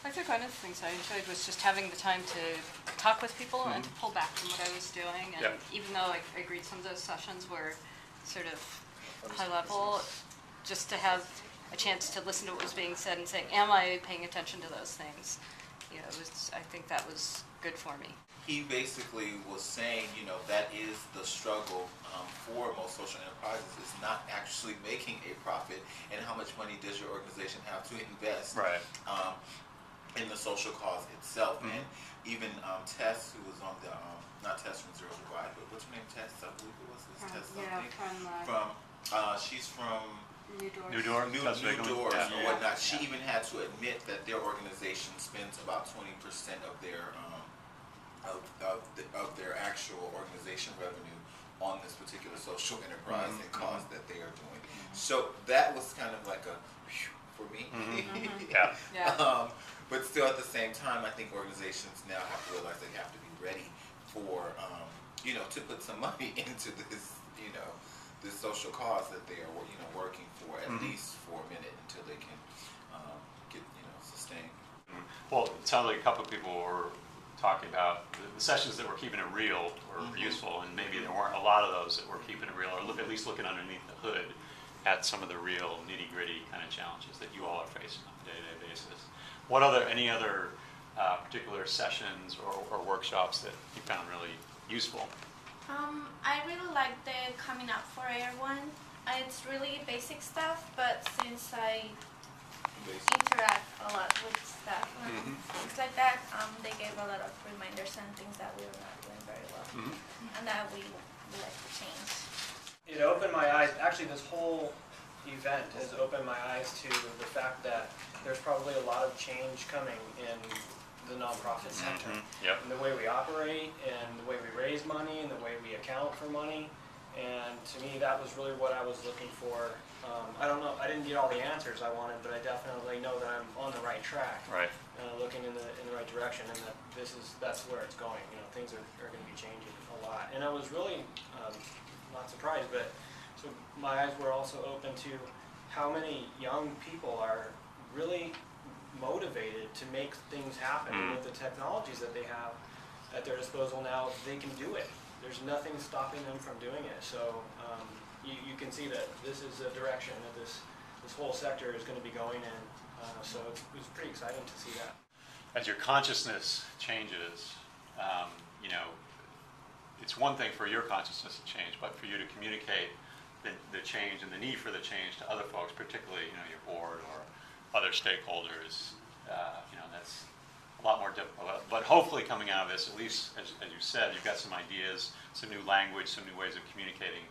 I think one of the things I enjoyed was just having the time to talk with people and to pull back from what I was doing. And even though I agreed some of those sessions were sort of high level, just to have a chance to listen to what was being said and say, am I paying attention to those things? You know, I think that was good for me. He basically was saying, that is the struggle for most social enterprises, is not actually making a profit, and how much money does your organization have to invest in the social cause itself. And even Tess, who was on the, not Tess from ZeroDivide, but what's her name, Tess? I believe it was Tess something. She's from New Doors or whatnot. She even had to admit that their organization spends about 20% of their of their actual organization revenue on this particular social enterprise and cause that they are doing. So that was kind of like a whew for me. But still, at the same time, I think organizations now have to realize they have to be ready for to put some money into this this social cause that they are working for, at least for a minute, until they can get sustained. Well, it sounds like a couple of people were talking about the sessions that were keeping it real were useful, and maybe there weren't a lot of those that were keeping it real, or at least looking underneath the hood at some of the real nitty-gritty kind of challenges that you all are facing on a day-to-day basis. Any other particular sessions or workshops that you found really useful? I really like the Coming Up for Air one. It's really basic stuff, but since I interact a lot with staff and things like that, they gave a lot of reminders and things that we were not doing very well, and that we would like to change. It opened my eyes. Actually, this whole event has opened my eyes to the fact that there's probably a lot of change coming in the nonprofit sector. And the way we operate, and the way we raise money, and the way we account for money. And to me, that was really what I was looking for. I don't know, I didn't get all the answers I wanted, but I definitely know that I'm on the right track. Looking in the right direction, and that that's where it's going. Things are going to be changing a lot. And I was really not surprised, but so my eyes were also open to how many young people are really motivated to make things happen. And with the technologies that they have at their disposal now, they can do it. There's nothing stopping them from doing it. So you can see that this is a direction that this whole sector is going to be going in. So it was pretty exciting to see that. As your consciousness changes, it's one thing for your consciousness to change, but for you to communicate the change and the need for the change to other folks, particularly your board or other stakeholders, that's a lot more difficult. But hopefully coming out of this, at least as you said, you've got some ideas, some new language, some new ways of communicating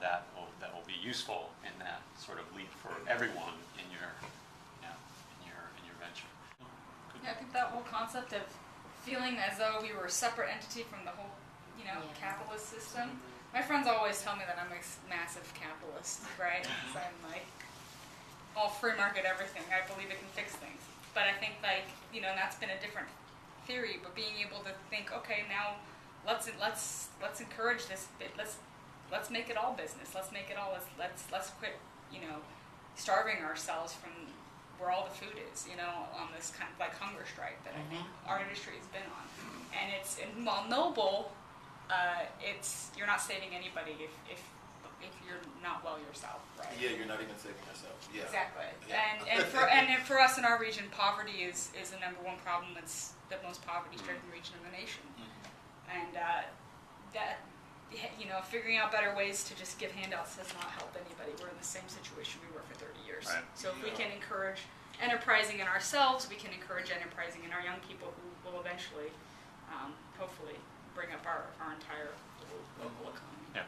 that will be useful in that sort of leap for everyone in your venture. Yeah, I think that whole concept of feeling as though we were a separate entity from the whole capitalist system. My friends always tell me that I'm a massive capitalist, right? Because I'm like all free market everything. I believe it can fix things. But I think and that's been a different theory. But being able to think, okay, now let's encourage this bit. Let's make it all business. Let's make it all. Let's quit starving ourselves from where all the food is. On this kind of like hunger strike that I think our industry has been on. And while noble, you're not saving anybody if you're not well yourself, right? Yeah, you're not even saving yourself. Yeah. Exactly. Yeah. And for us in our region, poverty is the number one problem. It's the most poverty-stricken region in the nation. And figuring out better ways to just give handouts does not help anybody. We're in the same situation we were for 30 years. Right. So if we can encourage enterprising in ourselves, we can encourage enterprising in our young people, who will eventually, hopefully, bring up our entire local economy. Yeah.